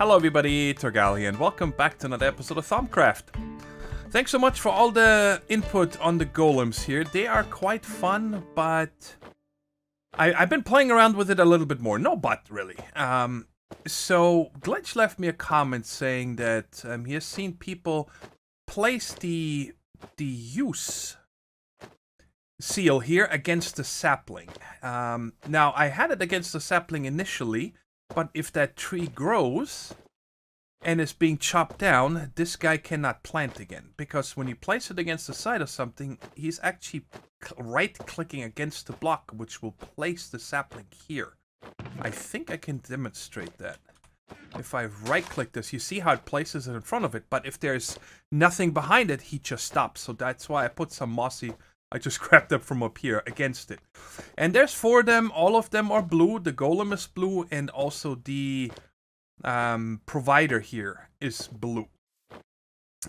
Hello everybody, Thorgal here, and welcome back to another episode of Thaumcraft. Thanks so much for all the input on the golems here. They are quite fun, but I've been playing around with it a little bit more. No but, really. So, Glitch left me a comment saying that he has seen people place the use seal here against the sapling. Now, I had it against the sapling initially, but if that tree grows and is being chopped down, this guy cannot plant again. Because when you place it against the side of something, he's actually right-clicking against the block, which will place the sapling here. I think I can demonstrate that. If I right-click this, you see how it places it in front of it. But if there's nothing behind it, he just stops. So that's why I put some mossy... I just grabbed them from up here against it. And there's 4 of them. All of them are blue. The golem is blue. And also the provider here is blue.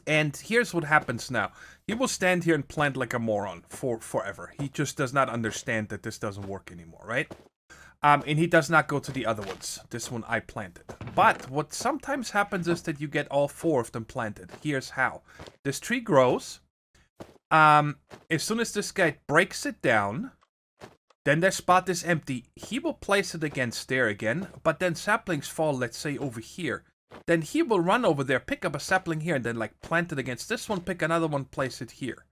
And here's what happens now. He will stand here and plant like a moron for forever. He just does not understand that this doesn't work anymore, right? And he does not go to the other ones. This one I planted. But what sometimes happens is that you get all 4 of them planted. Here's how. This tree grows. As soon as this guy breaks it down, then their spot is empty. He will place it against there again, but then saplings fall, let's say, over here. Then he will run over there, pick up a sapling here, and then, like, plant it against this one, pick another one, place it here.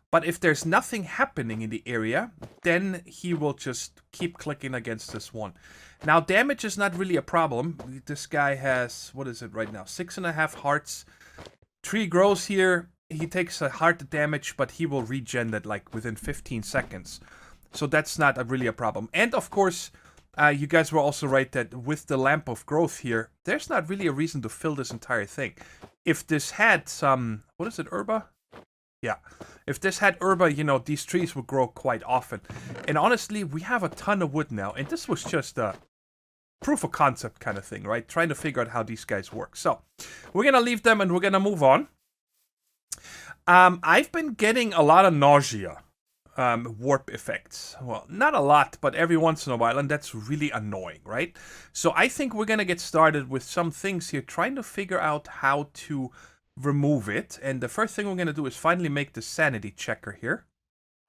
But if there's nothing happening in the area, then he will just keep clicking against this one. Now, damage is not really a problem. This guy has, what is it right now? 6.5 hearts. Tree grows here. He takes a heart damage, but he will regen that like within 15 seconds. So that's not really a problem. And of course, you guys were also right that with the lamp of growth here, there's not really a reason to fill this entire thing. If this had some, what is it, herba? Yeah. If this had herba, you know, these trees would grow quite often. And honestly, we have a ton of wood now. And this was just a proof of concept kind of thing, right? Trying to figure out how these guys work. So we're going to leave them and we're going to move on. I've been getting a lot of nausea, warp effects. Well, not a lot, but every once in a while, and that's really annoying, right? So I think we're gonna get started with some things here, trying to figure out how to remove it. And the first thing we're gonna do is finally make the sanity checker here.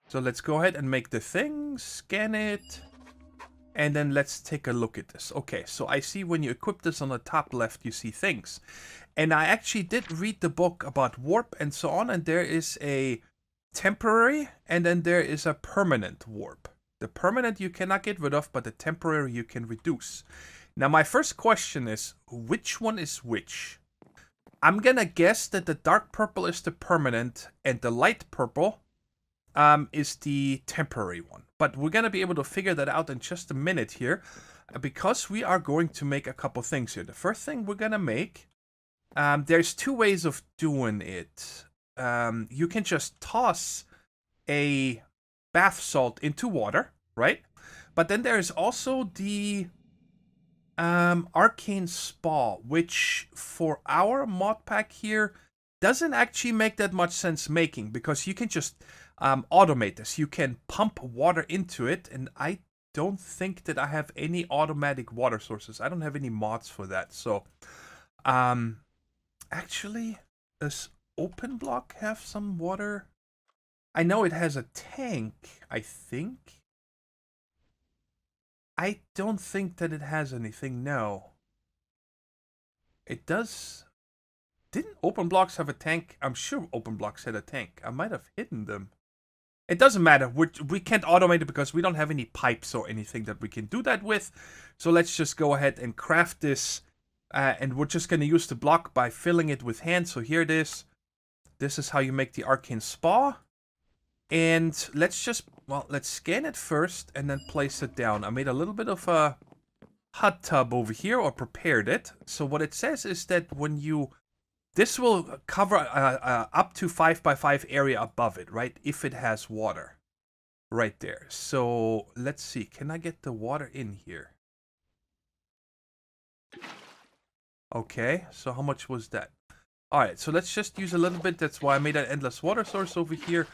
So let's go ahead and make the thing, scan it, and then let's take a look at this. Okay, so I see when you equip this on the top left, you see things. And I actually did read the book about warp and so on, and there is a temporary and then there is a permanent warp. The permanent you cannot get rid of, but the temporary you can reduce. Now my first question is, which one is which? I'm gonna guess that the dark purple is the permanent and the light purple is the temporary one. But we're gonna be able to figure that out in just a minute here, because we are going to make a couple things here. The first thing we're gonna make... there's 2 ways of doing it. You can just toss a bath salt into water, right? But then there's also the Arcane Spa, which for our mod pack here doesn't actually make that much sense making, because you can just automate this. You can pump water into it, and I don't think that I have any automatic water sources. I don't have any mods for that, so... Actually, does Open Block have some water? I know it has a tank, I think. I don't think that it has anything, no. It does... Didn't Open Blocks have a tank? I'm sure Open Blocks had a tank. I might have hidden them. It doesn't matter. We can't automate it because we don't have any pipes or anything that we can do that with. So let's just go ahead and craft this. And we're just going to use the block by filling it with hand. So here it is. This is how you make the Arcane Spa. And let's just, well, let's scan it first and then place it down. I made a little bit of a hot tub over here, or prepared it. So what it says is that when you, this will cover up to 5x5 area above it, right? If it has water. Right there. So let's see. Can I get the water in here? Okay, so how much was that? Alright, so let's just use a little bit. That's why I made an endless water source over here.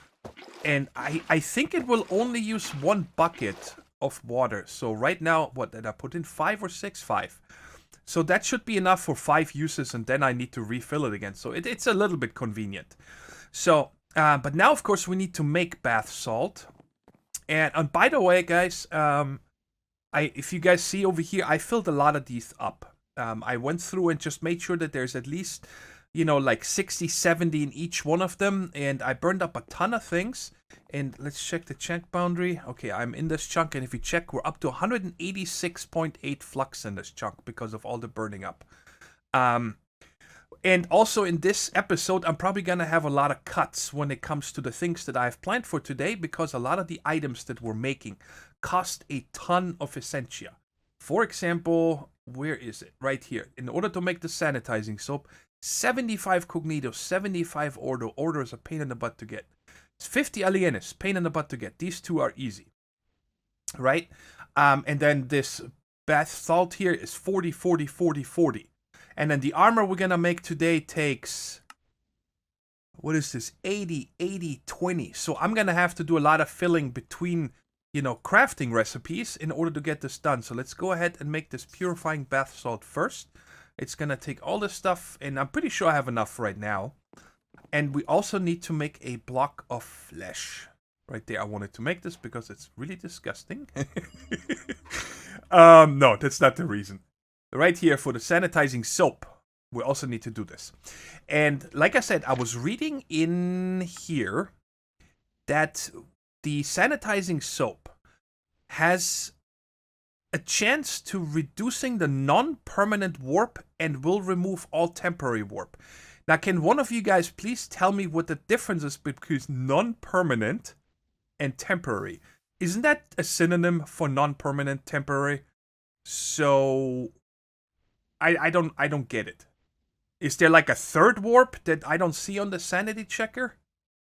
And I think it will only use 1 bucket of water. So right now, what did I put in? 5 or 6? 5. So that should be enough for 5 uses, and then I need to refill it again. So it's a little bit convenient. So, but now, of course, we need to make bath salt. And by the way, guys, if you guys see over here, I filled a lot of these up. I went through and just made sure that there's at least, you know, like 60, 70 in each one of them. And I burned up a ton of things. And let's check the chunk boundary. Okay, I'm in this chunk. And if you check, we're up to 186.8 flux in this chunk because of all the burning up. And also in this episode, I'm probably going to have a lot of cuts when it comes to the things that I've planned for today, because a lot of the items that we're making cost a ton of essentia. For example, where is it? Right here. In order to make the sanitizing soap, 75 Cognito, 75 Ordo. Ordo is a pain in the butt to get. It's 50 Alienis, pain in the butt to get. These two are easy. Right? And then this bath salt here is 40, 40, 40, 40. And then the armor we're going to make today takes, what is this, 80, 80, 20. So I'm going to have to do a lot of filling between, you know, crafting recipes in order to get this done. So let's go ahead and make this purifying bath salt first. It's going to take all this stuff, and I'm pretty sure I have enough right now. And we also need to make a block of flesh. Right there, I wanted to make this because it's really disgusting. No, that's not the reason. Right here for the sanitizing soap, we also need to do this. And like I said, I was reading in here that the sanitizing soap has a chance to reducing the non-permanent warp and will remove all temporary warp. Now, can one of you guys please tell me what the difference is between non-permanent and temporary? Isn't that a synonym for non-permanent temporary? So I don't get it. Is there like a third warp that I don't see on the sanity checker?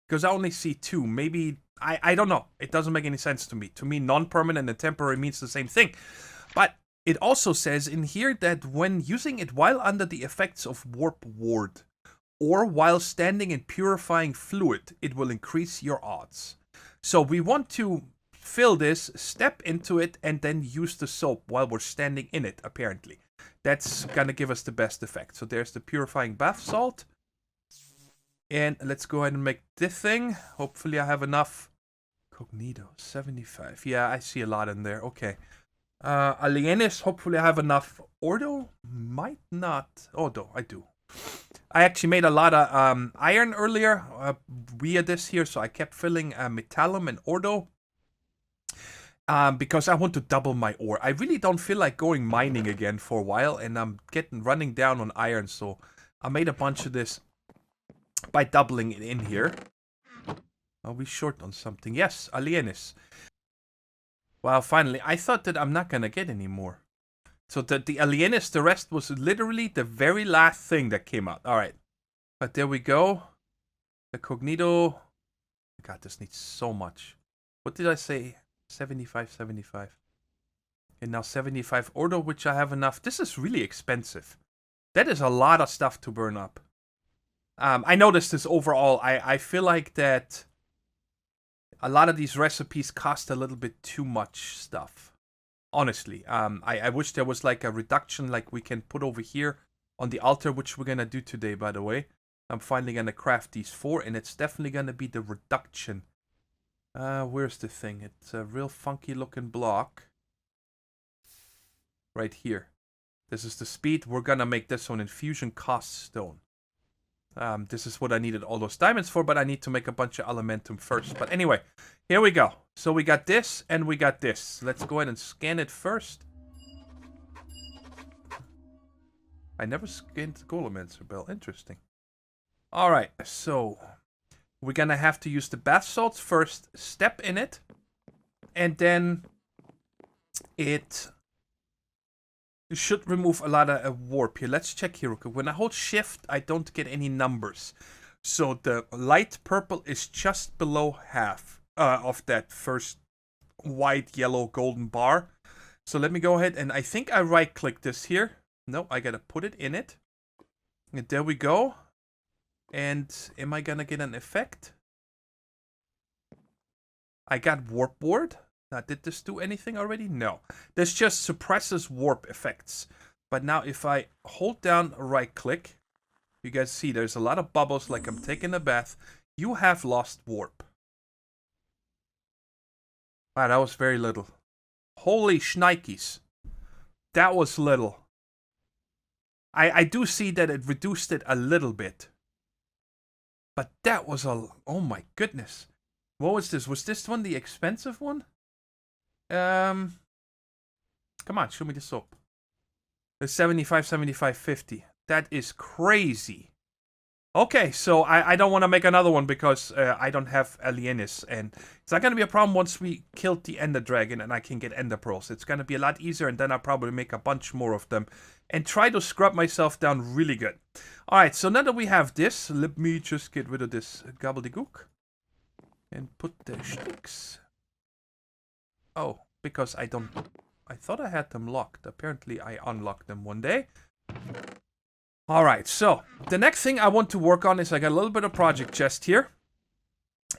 Because I only see 2. Maybe, I don't know. It doesn't make any sense to me. To me, non-permanent and temporary means the same thing. But it also says in here that when using it while under the effects of warp ward, or while standing in purifying fluid, it will increase your odds. So we want to fill this, step into it, and then use the soap while we're standing in it, apparently. That's gonna give us the best effect. So there's the purifying bath salt. And let's go ahead and make this thing. Hopefully I have enough. Cognito, 75. Yeah, I see a lot in there. Okay. Alienis, hopefully I have enough. Ordo? Might not. Ordo, I do. I actually made a lot of iron earlier via this here. So I kept filling metallum and Ordo. Because I want to double my ore. I really don't feel like going mining again for a while, and I'm running down on iron, so I made a bunch of this by doubling it in here. Are we short on something? Yes, Alienis. Well, finally, I thought that I'm not gonna get any more. So the Alienis, the rest was literally the very last thing that came out. Alright. But there we go. The Cognito. God, this needs so much. What did I say? 75, 75. And now 75 Ordo, which I have enough. This is really expensive. That is a lot of stuff to burn up. I noticed this overall. I feel like that a lot of these recipes cost a little bit too much stuff. Honestly. I wish there was like a reduction like we can put over here on the altar, which we're going to do today, by the way. I'm finally going to craft these 4, and it's definitely going to be the reduction. Where's the thing? It's a real funky looking block. Right here. This is the speed. We're gonna make this one infusion cost stone. This is what I needed all those diamonds for, but I need to make a bunch of elementum first. But anyway, here we go. So we got this and we got this. Let's go ahead and scan it first. I never scanned the Golem bell. Interesting. Alright, so we're gonna have to use the bath salts first, step in it, and then it should remove a lot of warp here. Let's check here. Okay, when I hold shift, I don't get any numbers. So the light purple is just below half of that first white, yellow, golden bar. So let me go ahead and I think I right click this here. No, I gotta put it in it. And there we go. And am I gonna get an effect? I got warp ward. Now, did this do anything already? No. This just suppresses warp effects. But now if I hold down right click, you guys see there's a lot of bubbles like I'm taking a bath. You have lost warp. Wow, that was very little. Holy shnikes. That was little. I do see that it reduced it a little bit. But that was a... Oh my goodness. What was this? Was this one the expensive one? Come on, show me the soap. The 75, 75, 50. That is crazy. Okay, so I don't want to make another one because I don't have Alienis. And it's not going to be a problem once we killed the Ender Dragon and I can get Ender Pearls. It's going to be a lot easier and then I'll probably make a bunch more of them. And try to scrub myself down really good. Alright, so now that we have this, let me just get rid of this gobbledygook. And put the sticks. Oh, because I don't... I thought I had them locked. Apparently I unlocked them one day. Alright, so the next thing I want to work on is I got a little bit of project chest here.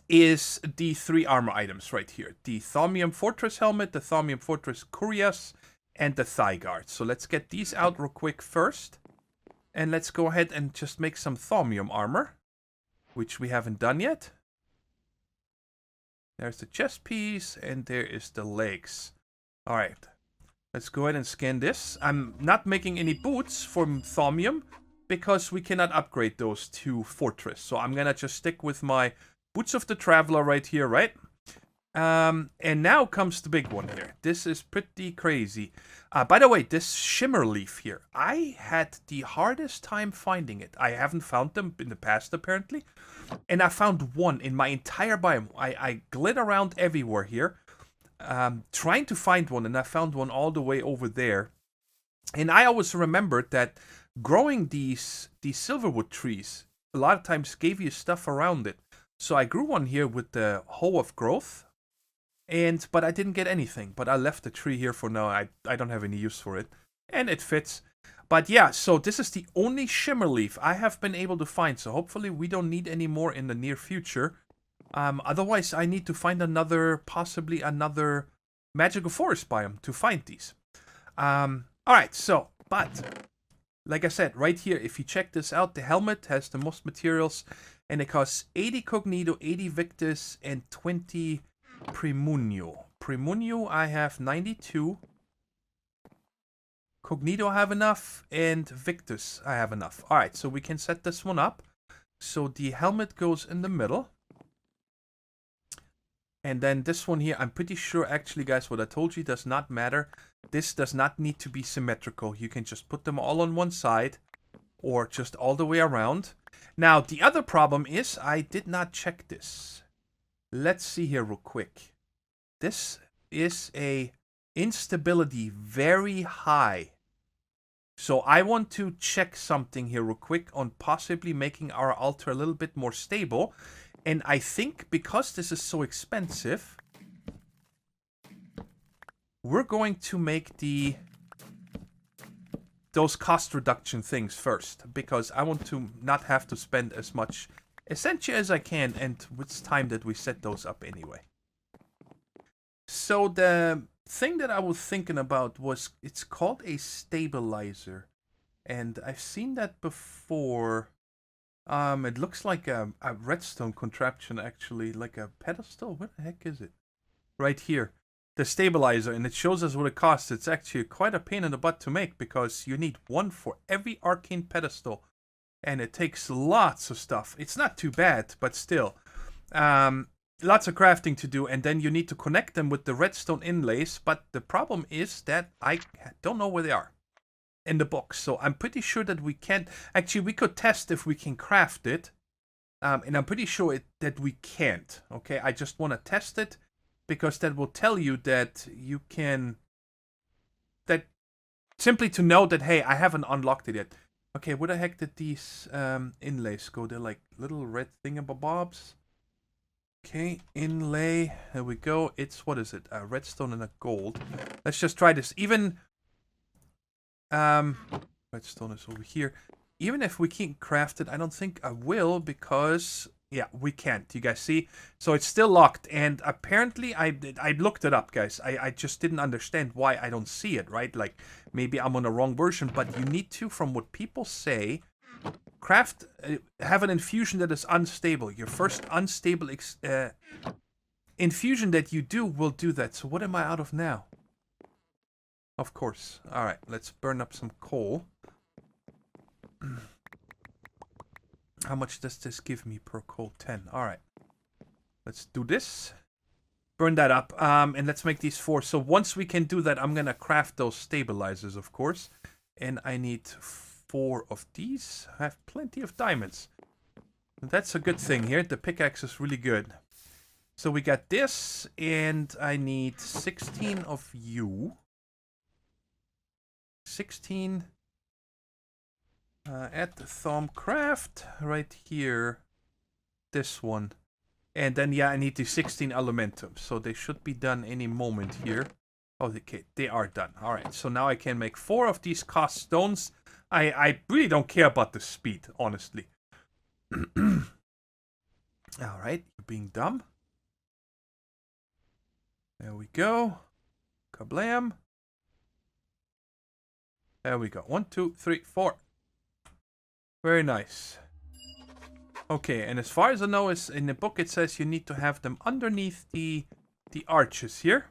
Is the 3 armor items right here. The Thaumium Fortress helmet, the Thaumium Fortress cuirass, and the thigh guard. So let's get these out real quick first. And let's go ahead and just make some Thaumium armor. Which we haven't done yet. There's the chest piece and there is the legs. Alright. Let's go ahead and scan this. I'm not making any boots from Thaumium because we cannot upgrade those to Fortress. So I'm gonna just stick with my Boots of the Traveler right here, right? And now comes the big one here. This is pretty crazy. By the way, this shimmer leaf here. I had the hardest time finding it. I haven't found them in the past, apparently. And I found one in my entire biome. I glid around everywhere here. Trying to find one, and I found one all the way over there. And I always remembered that growing these silverwood trees a lot of times gave you stuff around it. So I grew one here with the Hoe of Growth. But I didn't get anything. But I left the tree here for now. I don't have any use for it. And it fits. But yeah, so this is the only shimmer leaf I have been able to find. So hopefully we don't need any more in the near future. Otherwise, I need to find possibly another magical forest biome to find these. Alright, so, but, like I said, right here, if you check this out, the helmet has the most materials, and it costs 80 Cognito, 80 Victus, and 20 Primunio. Primunio, I have 92. Cognito, I have enough, and Victus, I have enough. Alright, so we can set this one up. So the helmet goes in the middle. And then this one here, I'm pretty sure, actually, guys, what I told you does not matter. This does not need to be symmetrical. You can just put them all on one side or just all the way around. Now, the other problem is I did not check this. Let's see here real quick. This is a instability very high. So I want to check something here real quick on possibly making our altar a little bit more stable. And I think because this is so expensive, we're going to make those cost reduction things first. Because I want to not have to spend as much essentially as I can. And it's time that we set those up anyway. So the thing that I was thinking about was, it's called a stabilizer. And I've seen that before. It looks like a redstone contraption, actually, like a pedestal. What the heck is it? Right here, the stabilizer, and it shows us what it costs. It's actually quite a pain in the butt to make because you need one for every arcane pedestal, and it takes lots of stuff. It's not too bad, but still, lots of crafting to do, and then you need to connect them with the redstone inlays. But the problem is that I don't know where they are in the box, so I'm pretty sure that we can't. Actually, we could test if we can craft it, and I'm pretty sure that we can't. Okay, I just want to test it because that will tell you that you can. That simply to know that, hey, I haven't unlocked it yet. Okay, where the heck did these inlays go? They're like little red thingamabobs. Okay, inlay. There we go. It's, what is it? A redstone and a gold. Let's just try this. Even redstone is over here. Even if we can't craft it, I don't think I will, because Yeah, we can't. You guys see? So it's still locked. And apparently, I looked it up, guys. I just didn't understand why I don't see it, right? Like, maybe I'm on the wrong version. But you need to, from what people say, have an infusion that is unstable. Your first unstable infusion that you do will do that. So what am I out of now? Of course. All right, let's burn up some coal. How much does this give me per coal? 10. All right. Let's do this. Burn that up. And let's make these 4. So once we can do that, I'm going to craft those stabilizers, of course. And I need 4 of these. I have plenty of diamonds. That's a good thing here. The pickaxe is really good. So we got this. And I need 16 of you. 16... at the Thaumcraft, right here, this one. And then, yeah, I need the 16 elementum. So they should be done any moment here. Oh, okay, they are done. All right, so now I can make 4 of these cost stones. I really don't care about the speed, honestly. All right, you're being dumb. There we go. Kablam. There we go. 1, 2, 3, 4. Very nice. Okay, and as far as I know, is in the book it says you need to have them underneath the arches here.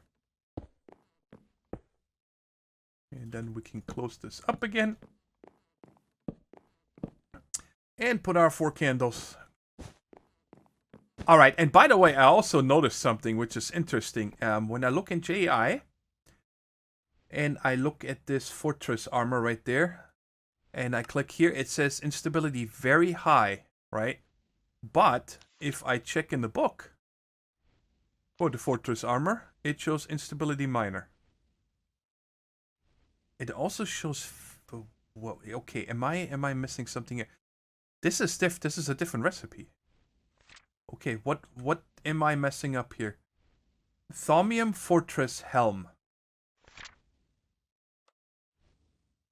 And then we can close this up again. And put our 4 candles. Alright, and by the way, I also noticed something which is interesting. When I look in JI, and I look at this fortress armor right there, and I click here, it says instability very high, right? But if I check in the book for the fortress armor, it shows instability minor. It also shows... Well, okay, am I missing something here? This is a different recipe. Okay, what am I messing up here? Thaumium Fortress Helm.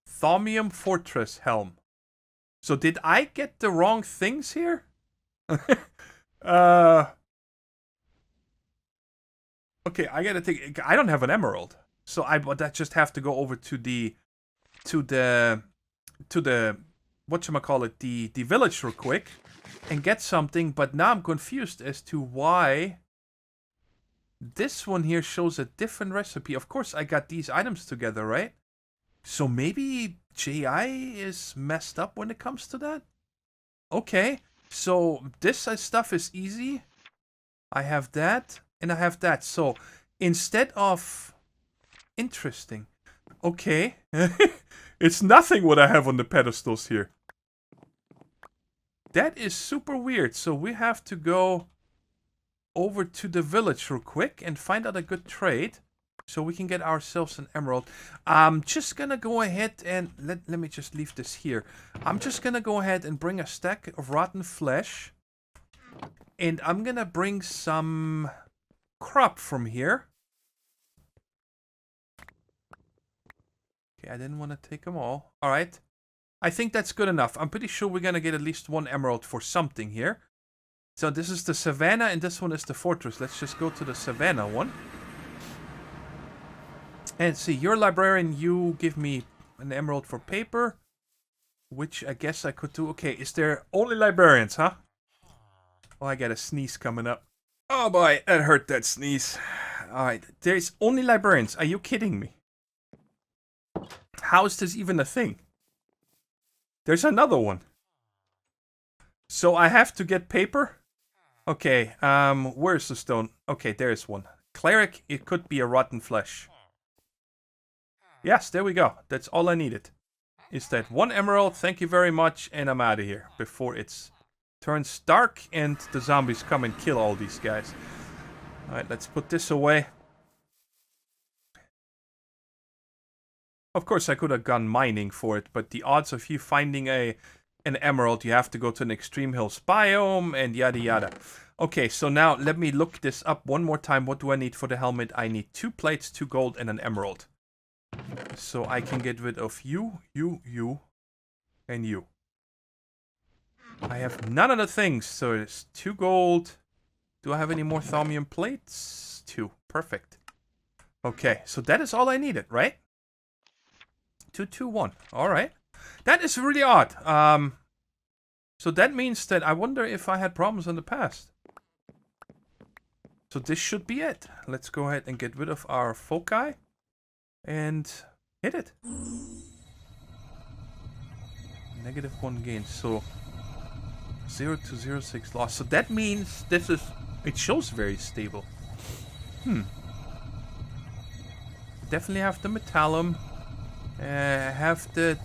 Thaumium Fortress Helm. So did I get the wrong things here? Okay, I gotta think. I don't have an emerald, so I just have to go over to the whatchamacallit, the village real quick and get something. But now I'm confused as to why this one here shows a different recipe. Of course, I got these items together, right? So maybe JI is messed up when it comes to that? Okay, so this stuff is easy. I have that, and I have that. So instead of... Interesting. Okay. It's nothing what I have on the pedestals here. That is super weird. So we have to go over to the village real quick and find out a good trade. So we can get ourselves an emerald. I'm just gonna go ahead and... Let me just leave this here. I'm just gonna go ahead and bring a stack of rotten flesh. And I'm gonna bring some crop from here. Okay, I didn't want to take them all. Alright. I think that's good enough. I'm pretty sure we're gonna get at least 1 emerald for something here. So this is the savannah and this one is the fortress. Let's just go to the savannah one. And see, you're a librarian, you give me an emerald for paper. Which I guess I could do. Okay, is there only librarians, huh? Oh, I got a sneeze coming up. Oh boy, that hurt, that sneeze. Alright, there's only librarians. Are you kidding me? How is this even a thing? There's another one. So I have to get paper? Okay, where's the stone? Okay, there's one. Cleric, it could be a rotten flesh. Yes, there we go. That's all I needed. Is that 1 emerald, thank you very much, and I'm out of here. Before it turns dark and the zombies come and kill all these guys. Alright, let's put this away. Of course, I could have gone mining for it, but the odds of you finding an emerald, you have to go to an extreme hills biome, and yada yada. Okay, so now let me look this up one more time. What do I need for the helmet? I need 2 plates, 2 gold, and an emerald. So I can get rid of you, and you. I have none of the things, so it's 2 gold. Do I have any more thaumium plates? 2. Perfect. Okay, so that is all I needed, right? 2, 2, 1. Alright. That is really odd. So that means that I wonder if I had problems in the past. So this should be it. Let's go ahead and get rid of our foci. And hit it. -1 gain. So 0 to 0.6 loss. So that means this is... It shows very stable. Definitely have the metallum. Have the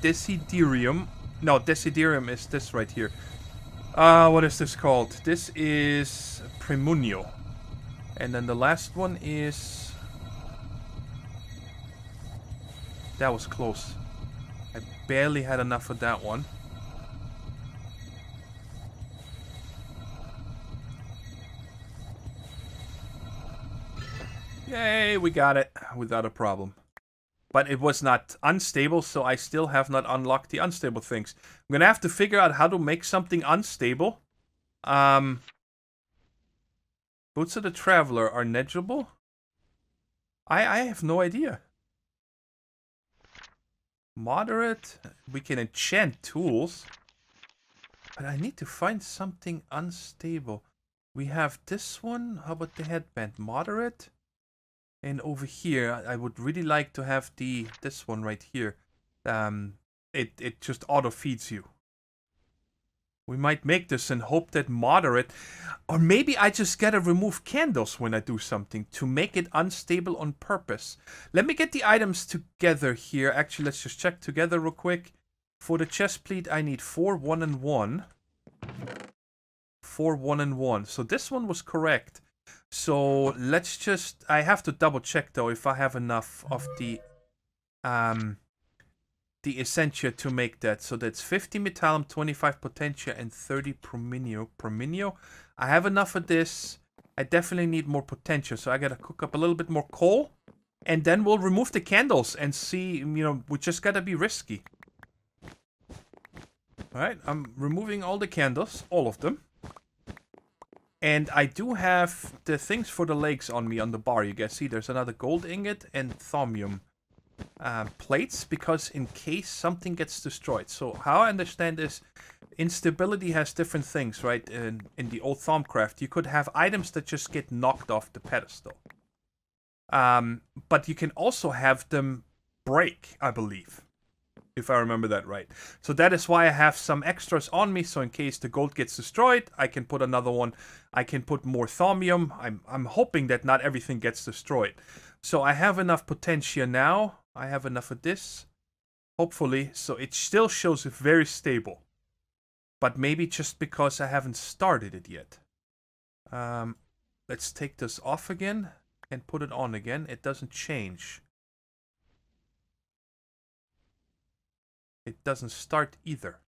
desiderium. No, desiderium is this right here. What is this called? This is Premunio. And then the last one is... That was close. I barely had enough of that one. Yay, we got it without a problem. But it was not unstable, so I still have not unlocked the unstable things. I'm gonna have to figure out how to make something unstable. Boots of the Traveler are negligible? I have no idea. Moderate. We can enchant tools. But I need to find something unstable. We have this one. How about the headband? Moderate. And over here, I would really like to have this one right here. It just auto feeds you. We might make this and hope that moderate, or maybe I just gotta remove candles when I do something to make it unstable on purpose. Let me get the items together here. Actually, let's just check together real quick. For the chest plate, I need 4, 1, and 1. 4, 1, and 1. So this one was correct. So let's just... I have to double check though if I have enough of the essentia to make that. So that's 50 metallum, 25 potentia, and 30 prominio. I have enough of this. I definitely need more potentia, so I gotta cook up a little bit more coal. And then we'll remove the candles and see, you know, we just gotta be risky. Alright, I'm removing all the candles, all of them. And I do have the things for the legs on me on the bar. You guys see there's another gold ingot and thaumium plates, because in case something gets destroyed. So how I understand is instability has different things, right? In the old Thaumcraft, you could have items that just get knocked off the pedestal. But you can also have them break, I believe. If I remember that right. So that is why I have some extras on me, so in case the gold gets destroyed, I can put another one. I can put more thaumium. I'm hoping that not everything gets destroyed. So I have enough potentia now. I have enough of this. Hopefully. So it still shows it very stable. But maybe just because I haven't started it yet. Let's take this off again and put it on again. It doesn't change. It doesn't start either.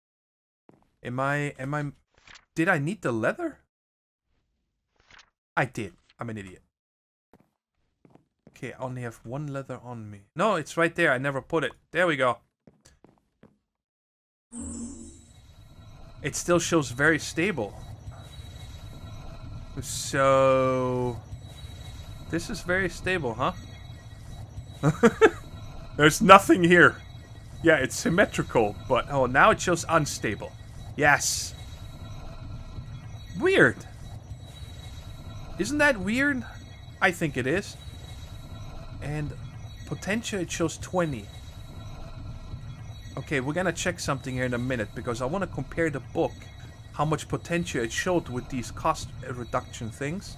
Did I need the leather? I did. I'm an idiot. Okay, I only have 1 leather on me. No, it's right there. I never put it. There we go. It still shows very stable. So... This is very stable, huh? There's nothing here. Yeah, it's symmetrical, but... Oh, now it shows unstable. Yes. Weird. Isn't that weird? I think it is. And potentia, it shows 20. Okay, we're gonna check something here in a minute, because I want to compare the book. How much potentia it showed with these cost reduction things.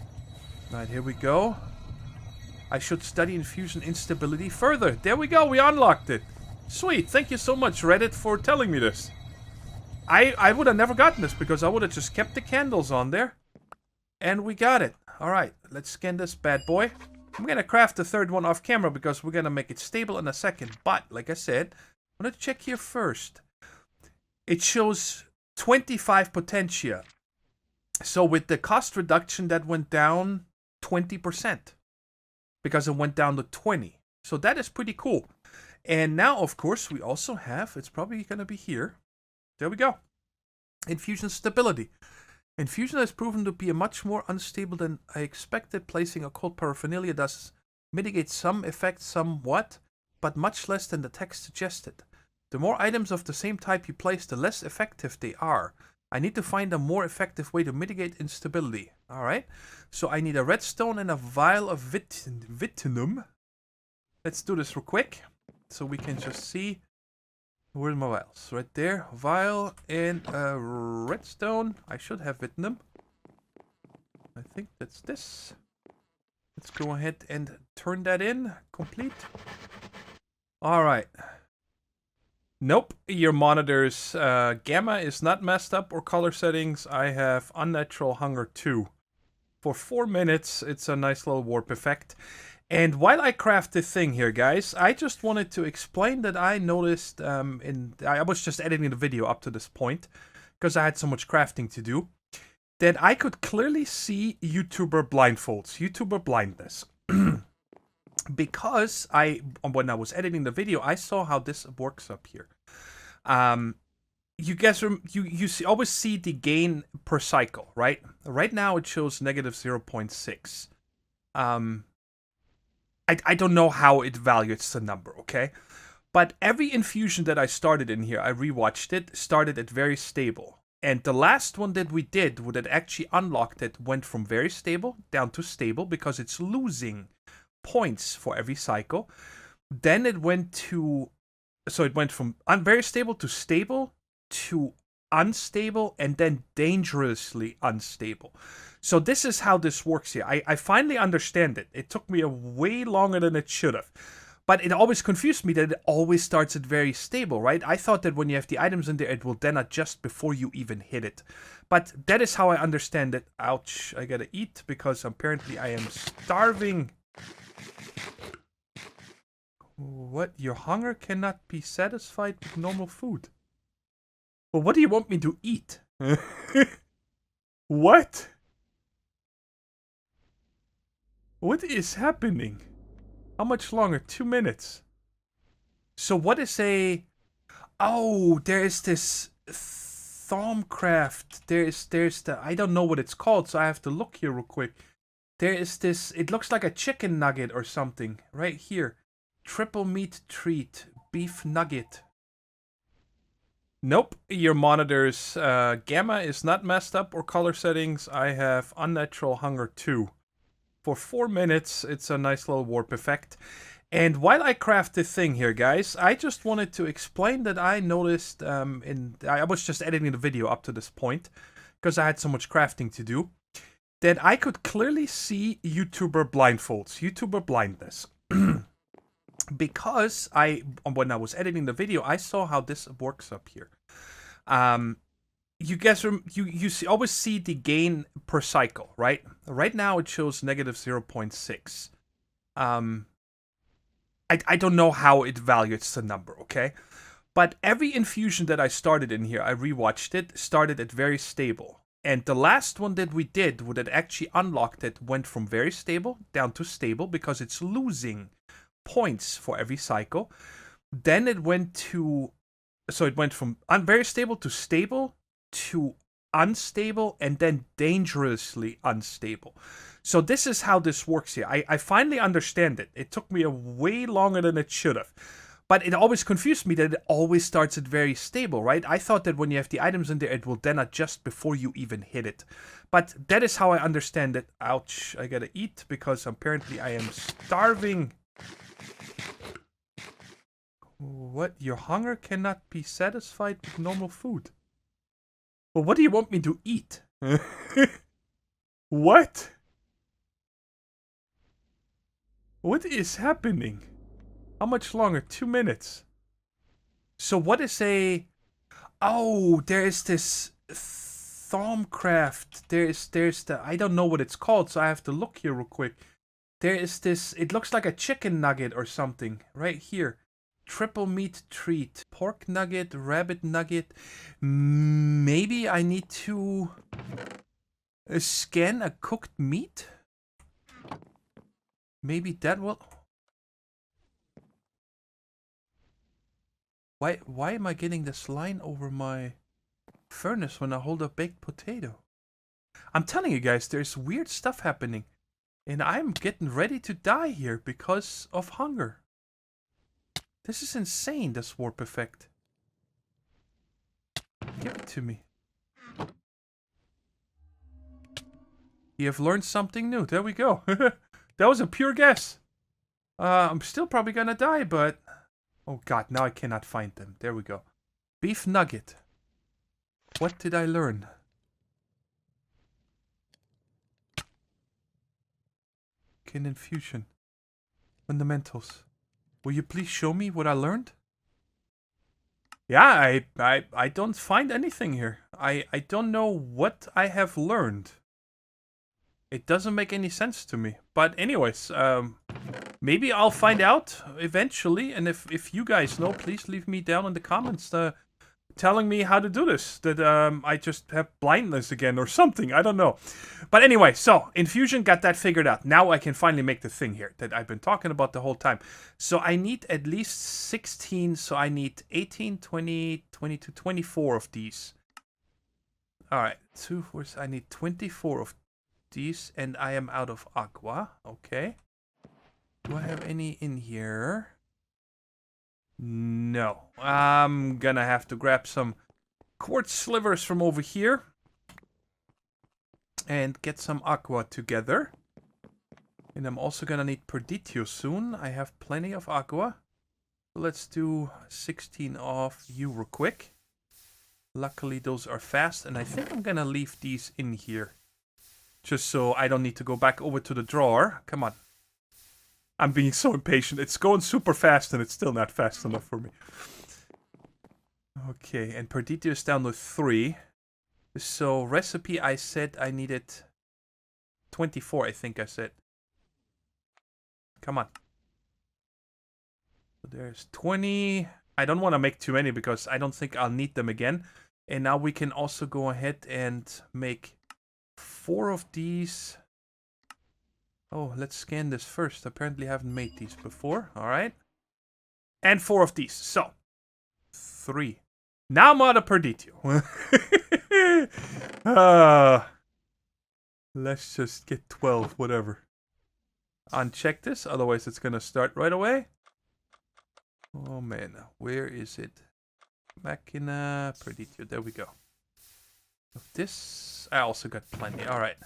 Alright, here we go. I should study infusion instability further. There we go, we unlocked it. Sweet, thank you so much, Reddit, for telling me this. I would have never gotten this, because I would have just kept the candles on there. And we got it. Alright, let's scan this bad boy. I'm gonna craft the third one off camera, because we're gonna make it stable in a second. But, like I said, I'm gonna check here first. It shows 25 potentia. So with the cost reduction, that went down 20%. Because it went down to 20. So that is pretty cool. And now, of course, we also have... It's probably gonna be here. There we go. Infusion stability. Infusion has proven to be much more unstable than I expected. Placing occult paraphernalia does mitigate some effects somewhat, but much less than the text suggested. The more items of the same type you place, the less effective they are. I need to find a more effective way to mitigate instability. Alright, so I need a redstone and a vial of vitinum. Let's do this real quick, so we can just see. Where's my vials? Right there. Vial and a redstone. I should have vitinum. I think that's this. Let's go ahead and turn that in. Complete. Alright. Nope, your monitor's gamma is not messed up or color settings. I have unnatural hunger 2. For 4 minutes, it's a nice little warp effect. And while I craft this thing here, guys, I just wanted to explain that I noticed I was just editing the video up to this point because I had so much crafting to do, that I could clearly see YouTuber blindfolds, YouTuber blindness. Because when I was editing the video, I saw how this works up here. You guys, always see the gain per cycle, right? Right now it shows negative 0.6. I don't know how it evaluates the number, okay? But every infusion that I started in here, I rewatched it, started at very stable. And the last one that we did, that actually unlocked it, went from very stable down to stable because it's losing points for every cycle. Then it went to, so it went from very stable to unstable and then dangerously unstable. So this is how this works here. I finally understand it. It took me a way longer than it should have. But it always confused me that it always starts at very stable, right? I thought that when you have the items in there, it will then adjust before you even hit it. But that is how I understand it. Ouch, I gotta eat because apparently I am starving. What? Your hunger cannot be satisfied with normal food. Well, what do you want me to eat? What? What is happening? How much longer? 2 minutes. So what is a... Oh, there is this Thaumcraft. There's the... I don't know what it's called, so I have to look here real quick. There is this... It looks like a chicken nugget or something. Right here. Triple meat treat. Beef nugget. Nope, your monitor's gamma is not messed up or color settings. I have unnatural hunger 2. For 4 minutes, it's a nice little warp effect. And while I craft this thing here, guys, I just wanted to explain that I noticed I was just editing the video up to this point because I had so much crafting to do, that I could clearly see YouTuber blindfolds, YouTuber blindness. Because when I was editing the video, I saw how this works up here. You guys, always see the gain per cycle, right? Right now it shows negative 0.6. I don't know how it evaluates the number, okay? But every infusion that I started in here, I rewatched it, started at very stable. And the last one that we did, that actually unlocked it, went from very stable down to stable because it's losing points for every cycle. Then it went to... So it went from very stable to unstable and then dangerously unstable. So this is how this works here. I finally understand it. It took me a way longer than it should have. But it always confused me that it always starts at very stable, right? I thought that when you have the items in there, it will then adjust before you even hit it. But that is how I understand it. Ouch, I gotta eat because apparently I am starving. What? Your hunger cannot be satisfied with normal food. Well, what do you want me to eat? What? What is happening? How much longer? 2 minutes. So what is a... Oh, there is this Thaumcraft. There's the... I don't know what it's called, so I have to look here real quick. There is this... It looks like a chicken nugget or something. Right here. Triple meat treat. Pork nugget, rabbit nugget. Maybe I need to scan a cooked meat? Maybe that will... Why am I getting this line over my... furnace when I hold a baked potato. I'm telling you guys, there's weird stuff happening. And I'm getting ready to die here because of hunger. This is insane, this warp effect. Give it to me. You have learned something new. There we go. That was a pure guess. I'm still probably gonna die, but... Oh god, now I cannot find them. There we go. Beef nugget. What did I learn? Arcane infusion. Fundamentals. Will you please show me what I learned? Yeah, I don't find anything here. I don't know what I have learned. It doesn't make any sense to me. But anyways, maybe I'll find out eventually. And if you guys know, please leave me down in the comments telling me how to do this. That I just have blindness again or something. I don't know. But anyway, so Infusion got that figured out. Now I can finally make the thing here that I've been talking about the whole time. So I need at least 16. So I need 18, 20, 22, 24 of these. Alright, I need 24 of these. And I am out of aqua. Okay. Do I have any in here? No. I'm gonna have to grab some quartz slivers from over here. And get some aqua together. And I'm also gonna need Perditio soon. I have plenty of aqua. Let's do 16 of you real quick. Luckily those are fast. And I think I'm gonna leave these in here. Just so I don't need to go back over to the drawer. Come on. I'm being so impatient. It's going super fast and it's still not fast enough for me. Okay, and Perditio is down to 3. So recipe, I said I needed 24, I think I said. Come on. So there's 20. I don't want to make too many because I don't think I'll need them again. And now we can also go ahead and make 4 of these. Oh, let's scan this first. Apparently I haven't made these before. Alright. And 4 of these. So, 3. Now I'm out of Perditio. Let's just get 12, whatever. Uncheck this, otherwise it's gonna start right away. Oh man, where is it? Machina, Perditio, there we go. This, I also got plenty. Alright.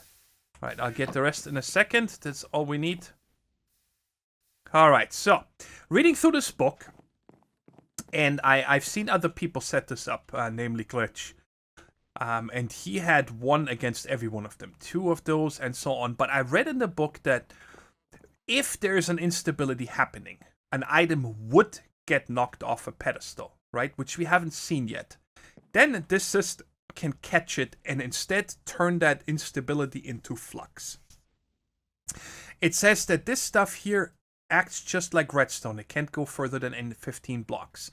Alright, I'll get the rest in a second. That's all we need. Alright, so, reading through this book, and I've seen other people set this up, namely Glitch. And he had 1 against every one of them. 2 of those, and so on. But I read in the book that if there's an instability happening, an item would get knocked off a pedestal, right? Which we haven't seen yet. Then this system can catch it and instead turn that instability into flux. It says that this stuff here acts just like redstone. It can't go further than 15 blocks.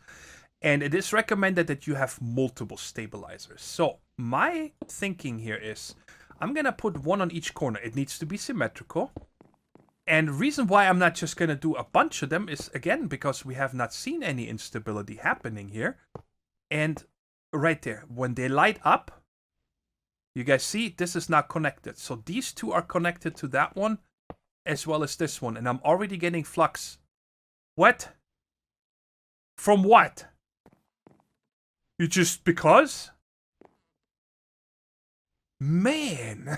And it is recommended that you have multiple stabilizers. So my thinking here is I'm going to put 1 on each corner. It needs to be symmetrical. And the reason why I'm not just going to do a bunch of them is, again, because we have not seen any instability happening here. And right there, when they light up, you guys see this is not connected. So these 2 are connected to that one as well as this one. And I'm already getting flux. What? From what? You just because? Man.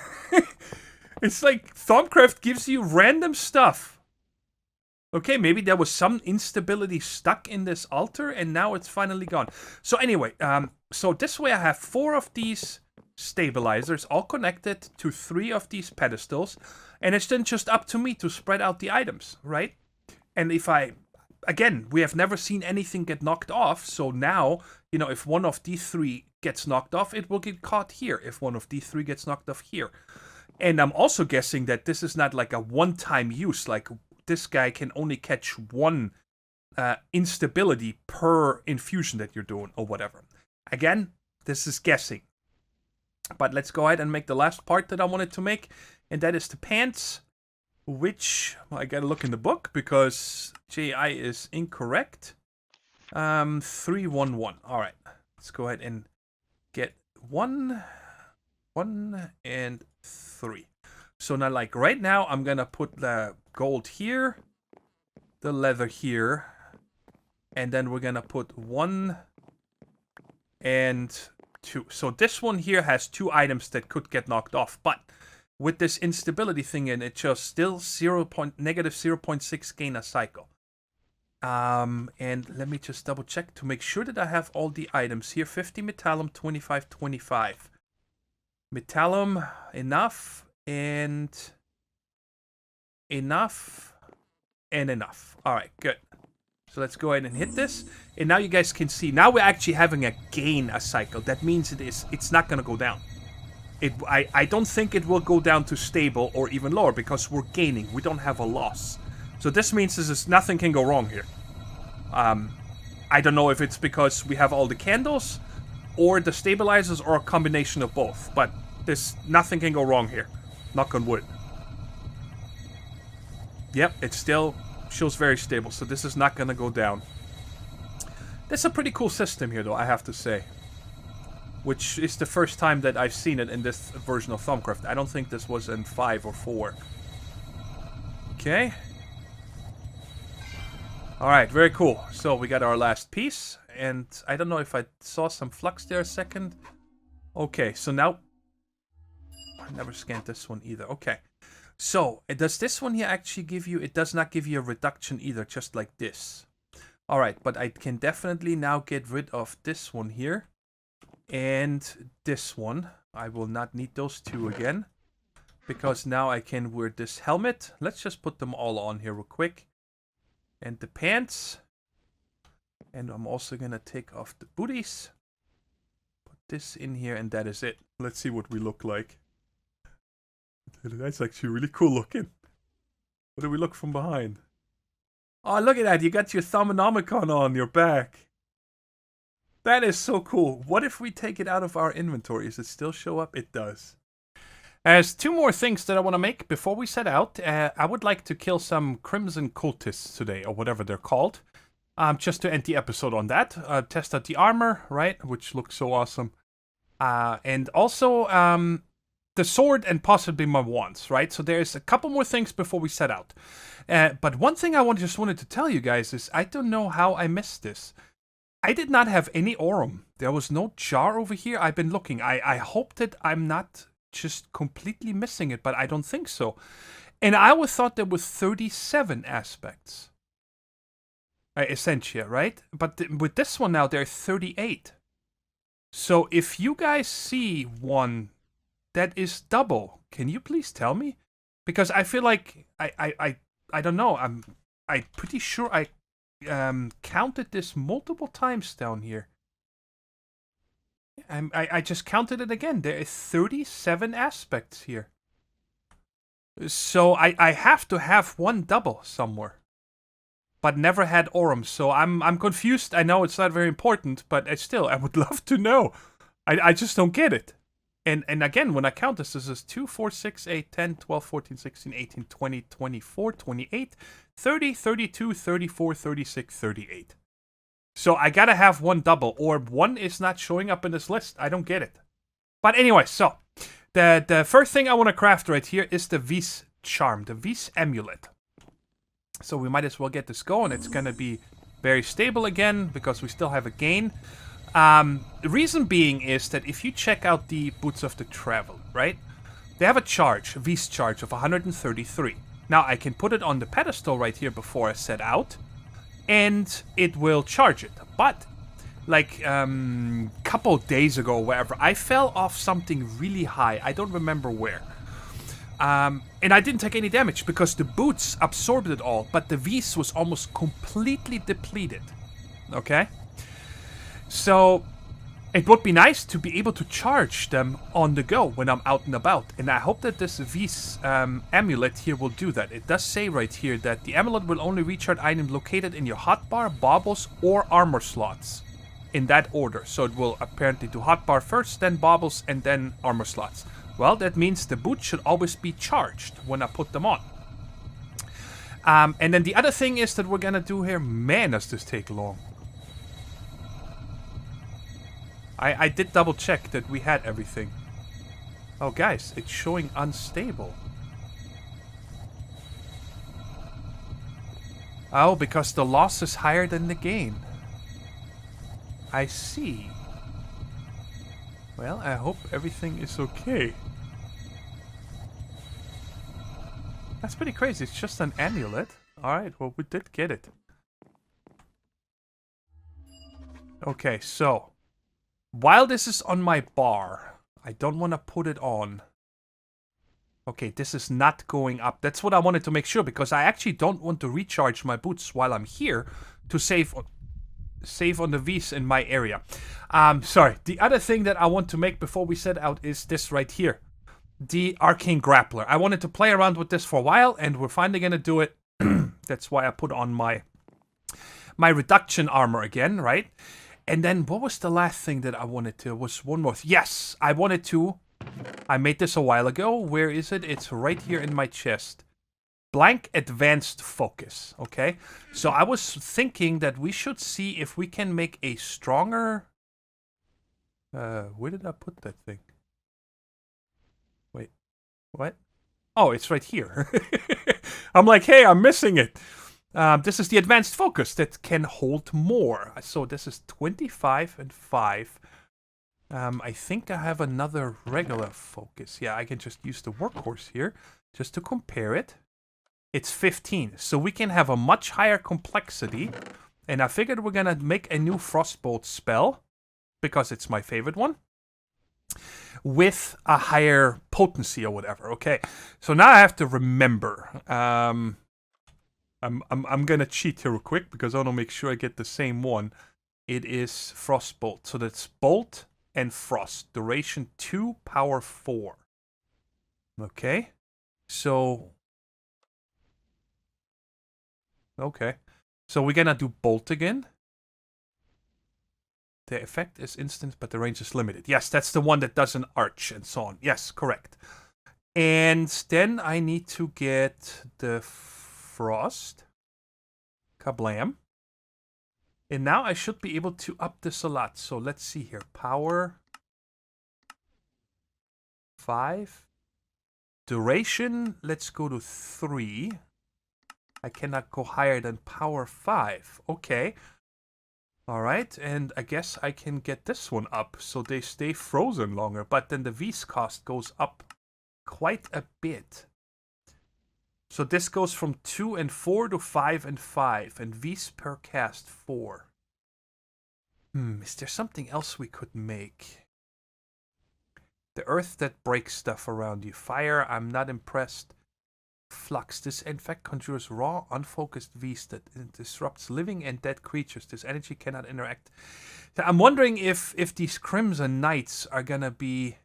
It's like Thaumcraft gives you random stuff. Okay, maybe there was some instability stuck in this altar and now it's finally gone. So anyway, so this way I have 4 of these stabilizers all connected to 3 of these pedestals. And it's then just up to me to spread out the items, right? And if again, we have never seen anything get knocked off. So now, you know, if 1 of these 3 gets knocked off, it will get caught here. If 1 of these 3 gets knocked off here. And I'm also guessing that this is not like a one-time use. Like this guy can only catch 1 instability per infusion that you're doing or whatever. Again, this is guessing. But let's go ahead and make the last part that I wanted to make. And that is the pants. Which, well, I gotta look in the book because JI is incorrect. 311. Alright. Let's go ahead and get 1, 1, and 3. So now, like right now, I'm gonna put the gold here, the leather here, and then we're gonna put 1 and 2. So this one here has 2 items that could get knocked off, but with this instability thing in, it just still negative 0.6 gain a cycle. And let me just double check to make sure that I have all the items here. 50 metallum, 25, 25. Metallum, enough, and enough, and enough. All right, good. So let's go ahead and hit this. And now you guys can see, now we're actually having a gain a cycle. That means it's not going to go down. I don't think it will go down to stable or even lower because we're gaining. We don't have a loss. So this means nothing can go wrong here. I don't know if it's because we have all the candles or the stabilizers or a combination of both. But nothing can go wrong here. Knock on wood. Yep, it still feels very stable. So this is not going to go down. That's a pretty cool system here though, I have to say. Which is the first time that I've seen it in this version of Thaumcraft. I don't think this was in 5 or 4. Okay. Alright, very cool. So we got our last piece. And I don't know if I saw some flux there a second. Okay, so now... I never scanned this one either. Okay. So, does this one here actually give you... It does not give you a reduction either, just like this. Alright, but I can definitely now get rid of this one here. And this one. I will not need those 2 again. Because now I can wear this helmet. Let's just put them all on here real quick. And the pants. And I'm also going to take off the booties. Put this in here and that is it. Let's see what we look like. That's actually really cool looking. What do we look from behind? Oh, look at that. You got your Thaumonomicon on your back. That is so cool. What if we take it out of our inventory? Does it still show up? It does. There's 2 more things that I want to make before we set out. I would like to kill some Crimson Cultists today, or whatever they're called. Just to end the episode on that. Test out the armor, right? Which looks so awesome. And also, the sword and possibly my wands, right? So there's a couple more things before we set out. But one thing I just wanted to tell you guys is, I don't know how I missed this. I did not have any Aurum. There was no jar over here. I've been looking. I hope that I'm not just completely missing it, but I don't think so. And I always thought there were 37 aspects. Essentia, right? But with this one now, there are 38. So if you guys see one that is double, can you please tell me? Because I feel like, I don't know. I'm pretty sure I counted this multiple times down here. I just counted it again. There are 37 aspects here. So I have to have one double somewhere. But never had Aurum, so I'm confused. I know it's not very important, but still, I would love to know. I just don't get it. And again, when I count this is 2, 4, 6, 8, 10, 12, 14, 16, 18, 20, 24, 28, 30, 32, 34, 36, 38. So I gotta have one double, or one is not showing up in this list. I don't get it. But anyway, so the first thing I want to craft right here is the Vis Charm, the Vis Amulet. So we might as well get this going. It's gonna be very stable again, because we still have a gain. The reason being is that if you check out the Boots of the Traveler, right? They have a charge, a Vis charge of 133. Now I can put it on the pedestal right here before I set out, and it will charge it. But like couple days ago or wherever, I fell off something really high. I don't remember where. And I didn't take any damage because the boots absorbed it all, but the Vis was almost completely depleted. Okay? So it would be nice to be able to charge them on the go when I'm out and about. And I hope that this Vis amulet here will do that. It does say right here that the amulet will only recharge items located in your hotbar, baubles, or armor slots. In that order. So it will apparently do hotbar first, then baubles, and then armor slots. Well, that means the boots should always be charged when I put them on. And then the other thing is that we're gonna do here... Man, does this take long. I did double check that we had everything. Oh, guys, it's showing unstable. Oh, because the loss is higher than the gain. I see. Well, I hope everything is okay. That's pretty crazy. It's just an amulet. Alright, well, we did get it. Okay, so while this is on my bar, I don't want to put it on. Okay, this is not going up. That's what I wanted to make sure, because I actually don't want to recharge my boots while I'm here to save on the V's in my area. Sorry. The other thing that I want to make before we set out is this right here. The Arcane Grappler. I wanted to play around with this for a while, and we're finally going to do it. That's why I put on my reduction armor again, right? And then what was the last thing that I wanted to? Was one more. Yes, I wanted to. I made this a while ago. Where is it? It's right here in my chest. Blank advanced focus. Okay. So I was thinking that we should see if we can make a stronger. Where did I put that thing? Wait. What? Oh, it's right here. I'm like, hey, I'm missing it. This is the advanced focus that can hold more. So this is 25 and 5. I think I have another regular focus. Yeah, I can just use the workhorse here just to compare it. It's 15, so we can have a much higher complexity. And I figured we're gonna make a new Frostbolt spell, because it's my favorite one, with a higher potency or whatever. Okay, so now I have to remember. I'm gonna cheat here real quick, because I want to make sure I get the same one. It is Frostbolt, so that's Bolt and Frost. Duration 2, power 4. Okay, so... Okay, so we're gonna do Bolt again. The effect is instant, but the range is limited. Yes, that's the one that does an arch and so on. Yes, correct. And then I need to get the Frost. Kablam. And now I should be able to up this a lot. So let's see here. Power 5. Duration, let's go to 3. I cannot go higher than power 5. Okay. Alright, and I guess I can get this one up so they stay frozen longer. But then the V's cost goes up quite a bit. So this goes from 2 and 4 to 5 and 5. And V's per cast 4. Is there something else we could make? The earth that breaks stuff around you. Fire, I'm not impressed. Flux. This in fact conjures raw, unfocused V's that disrupts living and dead creatures. This energy cannot interact. So I'm wondering if these Crimson Knights are gonna be...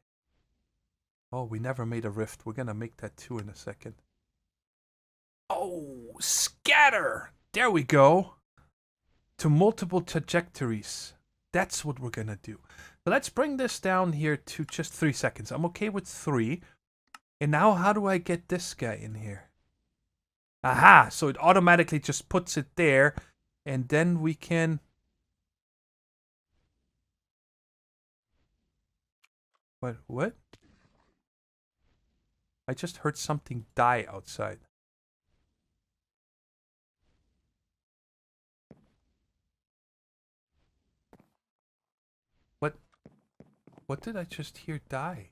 Oh, we never made a rift. We're gonna make that too in a second. Oh, scatter! There we go. To multiple trajectories. That's what we're gonna do. So let's bring this down here to just 3 seconds. I'm okay with 3. And now how do I get this guy in here? Aha! So it automatically just puts it there. And then we can... What? I just heard something die outside. What did I just hear die?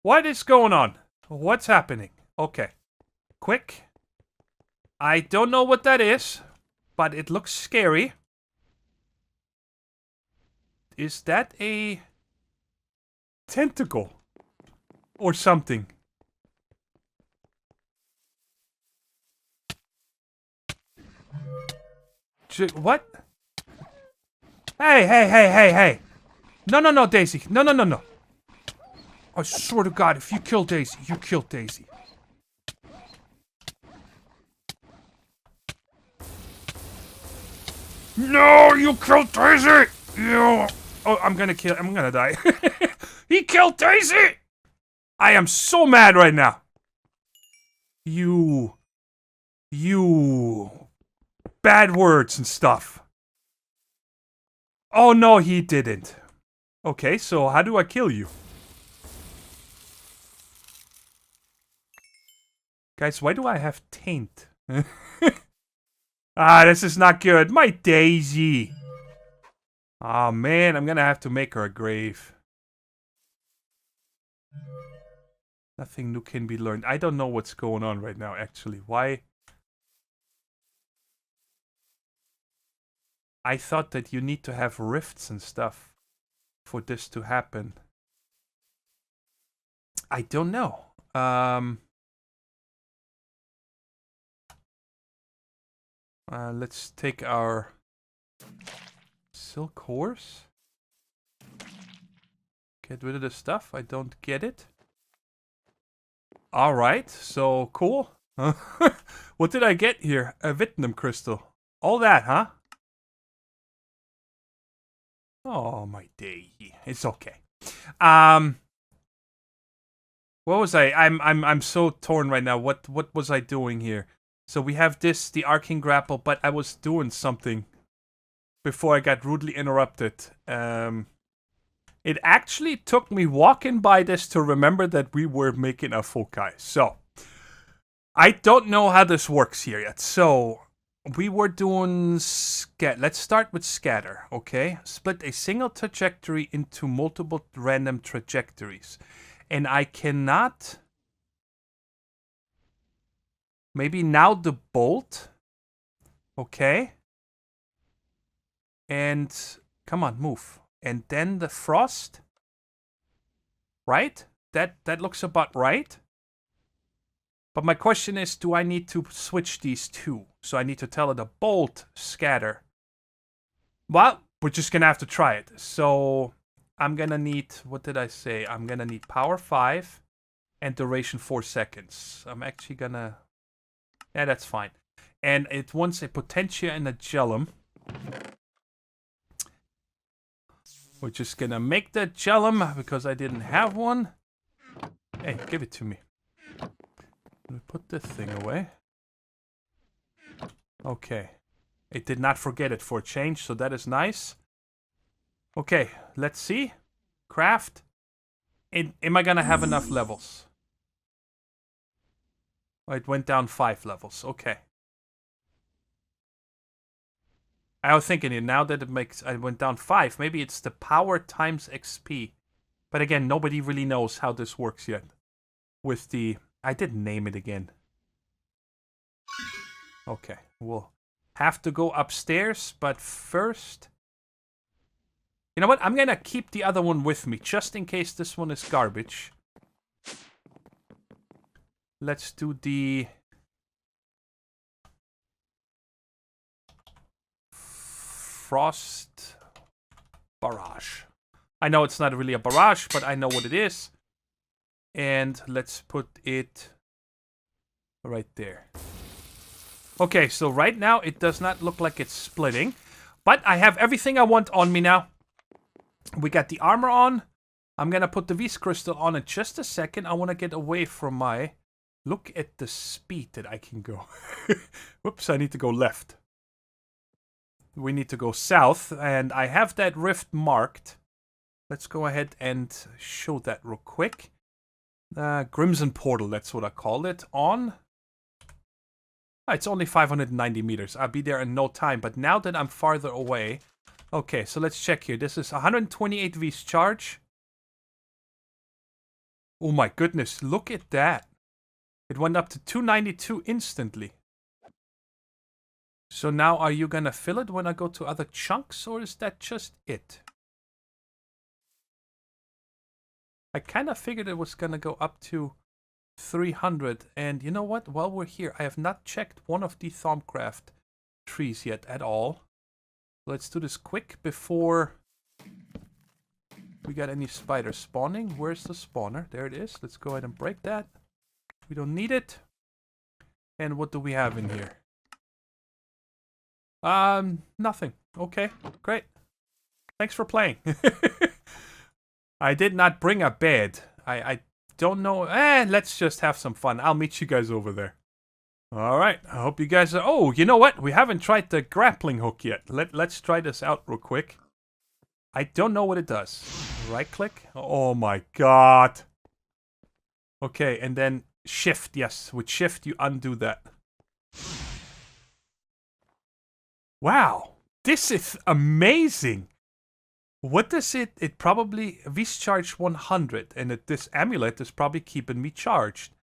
What is going on? What's happening? Okay. Quick. I don't know what that is, but it looks scary. Is that a tentacle? Or something? What? Hey. No, Daisy. No. I swear to God, if you kill Daisy, you kill Daisy. No, you killed Daisy! You... Oh, I'm gonna die. He killed Daisy! I am so mad right now. You... Bad words and stuff. Oh, no, he didn't. Okay, so how do I kill you? Guys, why do I have taint? Ah, this is not good. My Daisy. Oh, man, I'm gonna have to make her a grave. Nothing new can be learned. I don't know what's going on right now, actually. Why? I thought that you need to have rifts and stuff for this to happen. I don't know. Let's take our silk horse. Get rid of the stuff. I don't get it. Alright, so cool. What did I get here? A Vietnam crystal. All that, huh? Oh my day. It's okay. What was I? I'm so torn right now. What was I doing here? So we have this, the Arcane grapple, but I was doing something before I got rudely interrupted. It actually took me walking by this to remember that we were making a foci. So, I don't know how this works here yet. So, we were doing let's start with scatter, okay? Split a single trajectory into multiple random trajectories. And I cannot... Maybe now the bolt. Okay. And come on, move. And then the frost. Right? That looks about right. But my question is, do I need to switch these two? So I need to tell it a bolt, scatter. Well, we're just gonna have to try it. So I'm gonna need, what did I say? I'm gonna need power 5 and duration 4 seconds. I'm actually gonna... Yeah, that's fine. And it wants a Potentia and a Golem. We're just gonna make that Golem because I didn't have one. Hey, give it to me. Let me put this thing away. Okay. It did not forget it for a change, so that is nice. Okay, let's see. Craft. Am I gonna have enough levels? Oh, it went down 5 levels. Okay. I was thinking it now that I went down 5. Maybe it's the power times XP. But again, nobody really knows how this works yet. With the... I didn't name it again. Okay. We'll have to go upstairs. But first... You know what? I'm gonna keep the other one with me. Just in case this one is garbage. Let's do the... Frost barrage. I know it's not really a barrage, but I know what it is. And let's put it right there. Okay, so right now it does not look like it's splitting. But I have everything I want on me now. We got the armor on. I'm gonna put the Vis crystal on in just a second. I want to get away from my... Look at the speed that I can go. Whoops, I need to go left. We need to go south, and I have that rift marked. Let's go ahead and show that real quick. Crimson Portal, that's what I call it. On. It's only 590 meters. I'll be there in no time, but now that I'm farther away... Okay, so let's check here. This is 128 V's charge. Oh my goodness, look at that. It went up to 292 instantly. So now are you gonna fill it when I go to other chunks, or is that just it? I kind of figured it was gonna go up to 300. And you know what? While we're here, I have not checked one of the Thaumcraft trees yet at all. Let's do this quick before we got any spiders spawning. Where's the spawner? There it is. Let's go ahead and break that. We don't need it. And what do we have in here? Nothing. Okay, great. Thanks for playing. I did not bring a bed. I don't know. Let's just have some fun. I'll meet you guys over there. Alright, I hope you guys are... Oh, you know what? We haven't tried the grappling hook yet. Let's try this out real quick. I don't know what it does. Right click. Oh my god. Okay, and then shift. Yes, with shift you undo that. Wow. This is amazing. What does it... It probably... Vis charge 100. And this amulet is probably keeping me charged.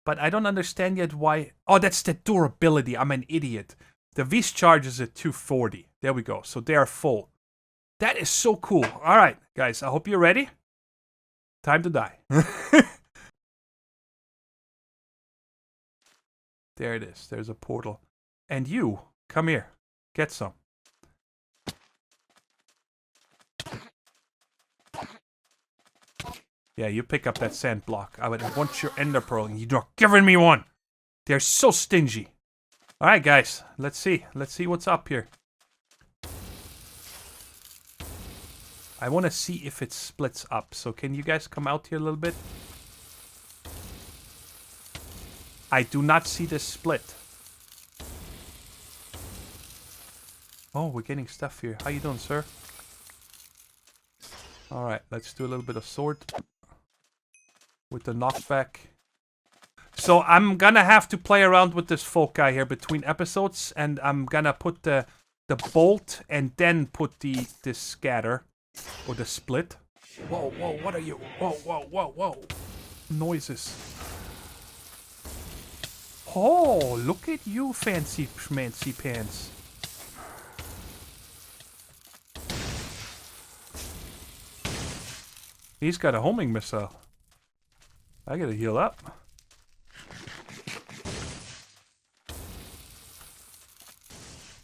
But I don't understand yet why... Oh, that's the durability. I'm an idiot. The Vis charge is at 240. There we go. So they are full. That is so cool. Alright, guys. I hope you're ready. Time to die. There it is. There's a portal. And you, come here. Get some. Yeah, you pick up that sand block. I would want your ender pearl, and you're not giving me one. They're so stingy. Alright, guys. Let's see. Let's see what's up here. I want to see if it splits up. So can you guys come out here a little bit? I do not see this split. Oh, we're getting stuff here. How you doing, sir? Alright, let's do a little bit of sword. With the knockback. So I'm gonna have to play around with this folk guy here between episodes. And I'm gonna put the bolt and then put the scatter. Or the split. Whoa, whoa, what are you? Whoa, whoa, whoa, whoa. Noises. Oh, look at you, fancy schmancy pants. He's got a homing missile. I gotta heal up.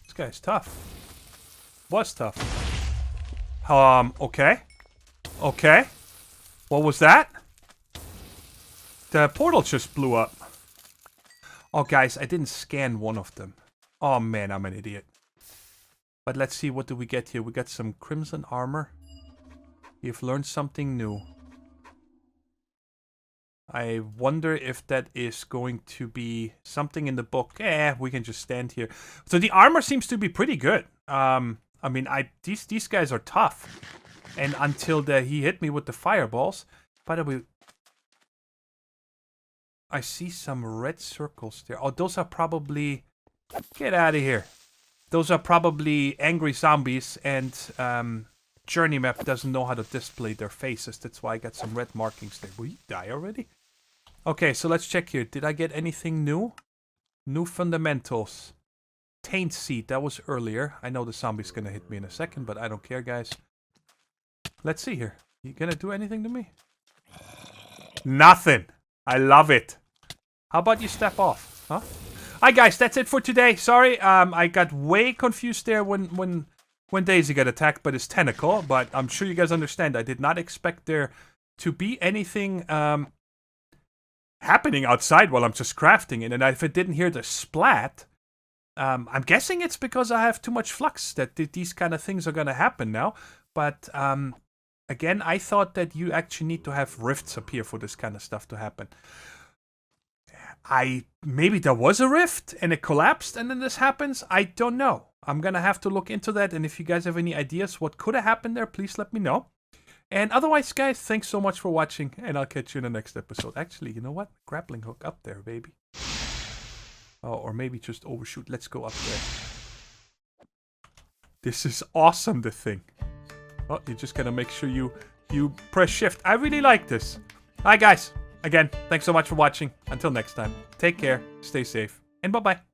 This guy's tough. Was tough. Okay. Okay. What was that? The portal just blew up. Oh, guys, I didn't scan one of them. Oh, man, I'm an idiot. But let's see, what do we get here? We got some crimson armor. You've learned something new. I wonder if that is going to be something in the book. We can just stand here. So the armor seems to be pretty good. I mean, these guys are tough. And until he hit me with the fireballs. By the way, I see some red circles there. Oh, those are probably... Get out of here. Those are probably angry zombies. And Journey Map doesn't know how to display their faces. That's why I got some red markings there. Will you die already? Okay, so let's check here. Did I get anything new? New fundamentals. Taint Seed, that was earlier. I know the zombie's gonna hit me in a second, but I don't care, guys. Let's see here. You gonna do anything to me? Nothing. I love it. How about you step off, huh? Hi, guys, that's it for today. Sorry, I got way confused there when Daisy got attacked by this tentacle, but I'm sure you guys understand. I did not expect there to be anything happening outside while I'm just crafting it, and if I didn't hear the splat... I'm guessing it's because I have too much flux that these kind of things are going to happen now. But, again, I thought that you actually need to have rifts up here for this kind of stuff to happen. Maybe there was a rift and it collapsed and then this happens. I don't know. I'm going to have to look into that. And if you guys have any ideas what could have happened there, please let me know. And otherwise, guys, thanks so much for watching. And I'll catch you in the next episode. Actually, you know what? Grappling hook up there, baby. Oh, or maybe just overshoot. Let's go up there. This is awesome, the thing. Oh, you just gotta make sure you press shift. I really like this. Alright, guys. Again, thanks so much for watching. Until next time, take care, stay safe, and bye-bye.